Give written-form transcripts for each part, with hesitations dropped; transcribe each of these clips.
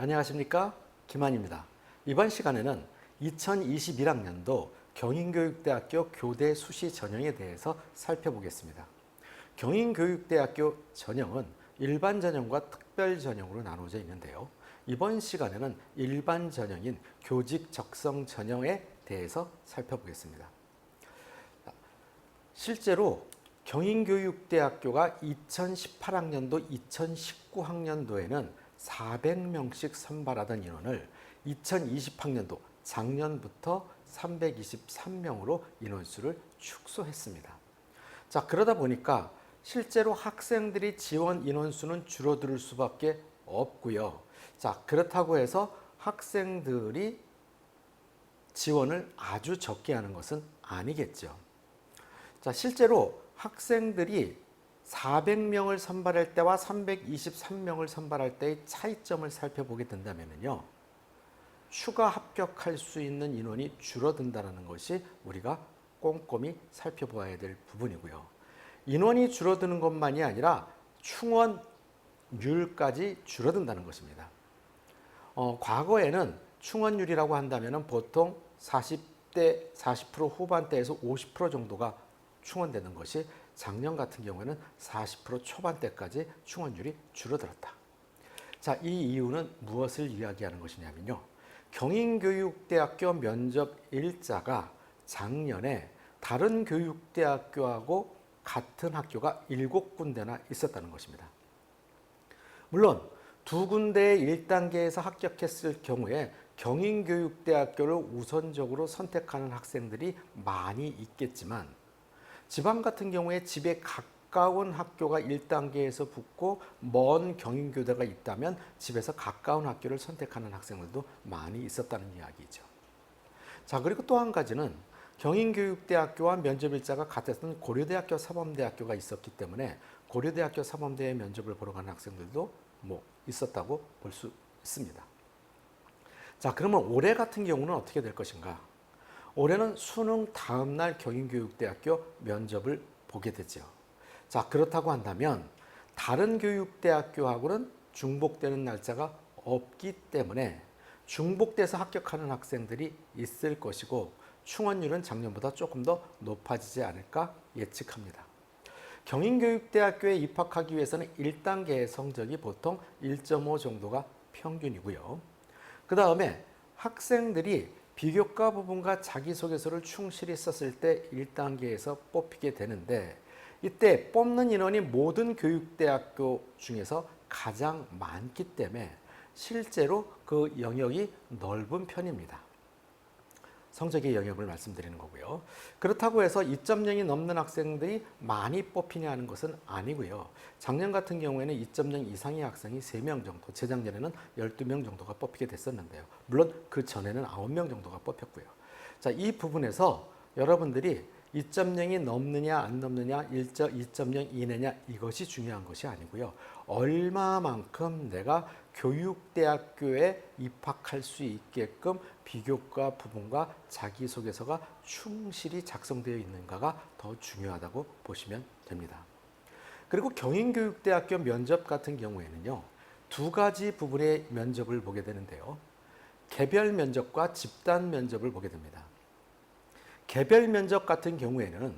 안녕하십니까? 김한입니다. 이번 시간에는 2021학년도 경인교육대학교 교대 수시 전형에 대해서 살펴보겠습니다. 경인교육대학교 전형은 일반 전형과 특별 전형으로 나눠져 있는데요. 이번 시간에는 일반 전형인 교직 적성 전형에 대해서 살펴보겠습니다. 실제로 경인교육대학교가 2018학년도, 2019학년도에는 400명씩 선발하던 인원을 2020학년도 작년부터 323명으로 인원수를 축소했습니다. 자, 그러다 보니까 실제로 학생들이 지원 인원수는 줄어들 수밖에 없고요. 자, 그렇다고 해서 학생들이 지원을 아주 적게 하는 것은 아니겠죠. 자, 실제로 학생들이 400명을 선발할 때와 323명을 선발할 때의 차이점을 살펴보게 된다면요, 추가 합격할 수 있는 인원이 줄어든다는 것이 우리가 꼼꼼히 살펴봐야 될 부분이고요. 인원이 줄어드는 것만이 아니라 충원율까지 줄어든다는 것입니다. 과거에는 충원율이라고 한다면 보통 40% 후반대에서 50% 정도가 충원되는 것이 작년 같은 경우에는 40% 초반대까지 충원율이 줄어들었다. 자, 이 이유는 무엇을 이야기하는 것이냐면요, 경인교육대학교 면접 일자가 작년에 다른 교육대학교하고 같은 학교가 7군데나 있었다는 것입니다. 물론 두 군데의 1단계에서 합격했을 경우에 경인교육대학교를 우선적으로 선택하는 학생들이 많이 있겠지만, 지방 같은 경우에 집에 가까운 학교가 1단계에서 붙고 먼 경인교대가 있다면 집에서 가까운 학교를 선택하는 학생들도 많이 있었다는 이야기죠. 자, 그리고 또 한 가지는 경인교육대학교와 면접일자가 같았던 고려대학교 사범대학교가 있었기 때문에 고려대학교 사범대의 면접을 보러 가는 학생들도 있었다고 볼 수 있습니다. 자, 그러면 올해 같은 경우는 어떻게 될 것인가? 올해는 수능 다음 날 경인교육대학교 면접을 보게 되죠. 자, 그렇다고 한다면 다른 교육대학교하고는 중복되는 날짜가 없기 때문에 중복돼서 합격하는 학생들이 있을 것이고, 충원율은 작년보다 조금 더 높아지지 않을까 예측합니다. 경인교육대학교에 입학하기 위해서는 1단계의 성적이 보통 1.5 정도가 평균이고요. 그 다음에 학생들이 비교과 부분과 자기소개서를 충실히 썼을 때 1단계에서 뽑히게 되는데, 이때 뽑는 인원이 모든 교육대학교 중에서 가장 많기 때문에 실제로 그 영역이 넓은 편입니다. 성적의 영역을 말씀드리는 거고요. 그렇다고 해서 2.0이 넘는 학생들이 많이 뽑히냐 하는 것은 아니고요. 작년 같은 경우에는 2.0 이상의 학생이 3명 정도, 재작년에는 12명 정도가 뽑히게 됐었는데요. 물론 그 전에는 9명 정도가 뽑혔고요. 자, 이 부분에서 여러분들이 2.0이 넘느냐 안 넘느냐, 2.0 이내냐, 이것이 중요한 것이 아니고요. 얼마만큼 내가 교육대학교에 입학할 수 있게끔 비교과 부분과 자기소개서가 충실히 작성되어 있는가가 더 중요하다고 보시면 됩니다. 그리고 경인교육대학교 면접 같은 경우에는요, 두 가지 부분의 면접을 보게 되는데요. 개별 면접과 집단 면접을 보게 됩니다. 개별 면접 같은 경우에는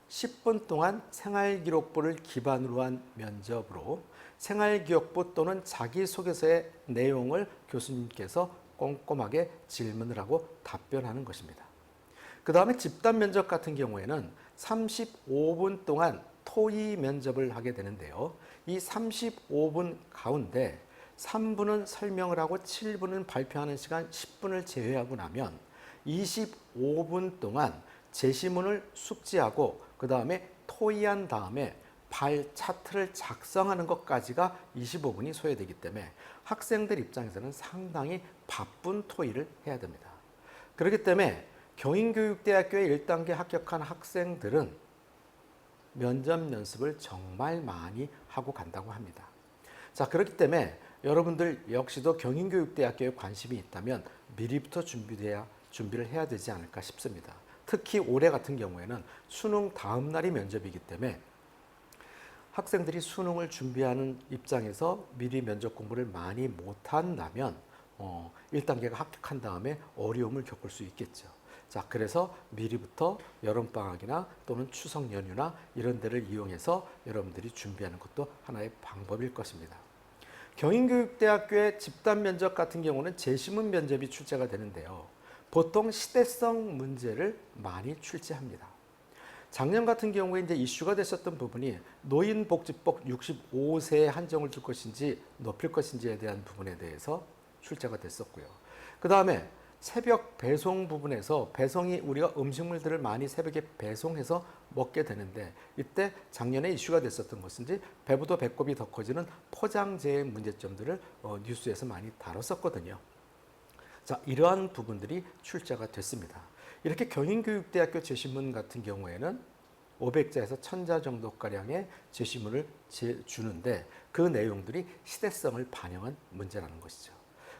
10분 동안 생활기록부를 기반으로 한 면접으로 생활기록부 또는 자기소개서의 내용을 교수님께서 꼼꼼하게 질문을 하고 답변하는 것입니다. 그 다음에 집단 면접 같은 경우에는 35분 동안 토의 면접을 하게 되는데요. 이 35분 가운데 3분은 설명을 하고 7분은 발표하는 시간 10분을 제외하고 나면 25분 동안 제시문을 숙지하고 그 다음에 토의한 다음에 발 차트를 작성하는 것까지가 25분이 소요되기 때문에 학생들 입장에서는 상당히 바쁜 토의를 해야 됩니다. 그렇기 때문에 경인교육대학교에 1단계 합격한 학생들은 면접 연습을 정말 많이 하고 간다고 합니다. 자, 그렇기 때문에 여러분들 역시도 경인교육대학교에 관심이 있다면 미리부터 준비를 해야 되지 않을까 싶습니다. 특히 올해 같은 경우에는 수능 다음 날이 면접이기 때문에 학생들이 수능을 준비하는 입장에서 미리 면접 공부를 많이 못한다면 1단계가 합격한 다음에 어려움을 겪을 수 있겠죠. 자, 그래서 미리부터 여름방학이나 또는 추석 연휴나 이런 데를 이용해서 여러분들이 준비하는 것도 하나의 방법일 것입니다. 경인교육대학교의 집단 면접 같은 경우는 제시문 면접이 출제가 되는데요. 보통 시대성 문제를 많이 출제합니다. 작년 같은 경우에 이제 이슈가 됐었던 부분이 노인복지법 65세에 한정을 줄 것인지 높일 것인지에 대한 부분에 대해서 출제가 됐었고요. 그 다음에 새벽 배송 부분에서 배송이 우리가 음식물들을 많이 새벽에 배송해서 먹게 되는데 이때 작년에 이슈가 됐었던 것인지 배부도 배꼽이 더 커지는 포장재의 문제점들을 뉴스에서 많이 다뤘었거든요. 자, 이러한 부분들이 출제가 됐습니다. 이렇게 경인교육대학교 제시문 같은 경우에는 500자에서 1000자 정도가량의 제시문을 주는데 그 내용들이 시대성을 반영한 문제라는 것이죠.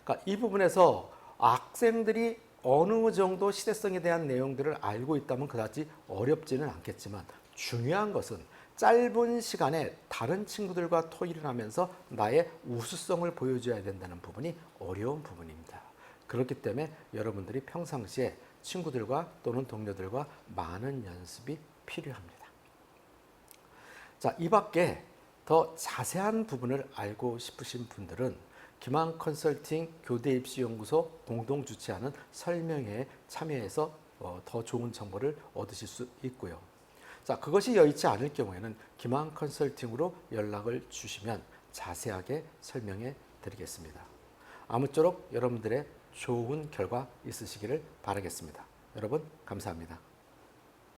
그러니까 이 부분에서 학생들이 어느 정도 시대성에 대한 내용들을 알고 있다면 그다지 어렵지는 않겠지만 중요한 것은 짧은 시간에 다른 친구들과 토의를 하면서 나의 우수성을 보여줘야 된다는 부분이 어려운 부분입니다. 그렇기 때문에 여러분들이 평상시에 친구들과 또는 동료들과 많은 연습이 필요합니다. 자, 이 밖에 더 자세한 부분을 알고 싶으신 분들은 기망 컨설팅 교대 입시 연구소 공동 주최하는 설명회에 참여해서 더 좋은 정보를 얻으실 수 있고요. 자, 그것이 여의치 않을 경우에는 기망 컨설팅으로 연락을 주시면 자세하게 설명해 드리겠습니다. 아무쪼록 여러분들의 좋은 결과 있으시기를 바라겠습니다. 여러분 감사합니다.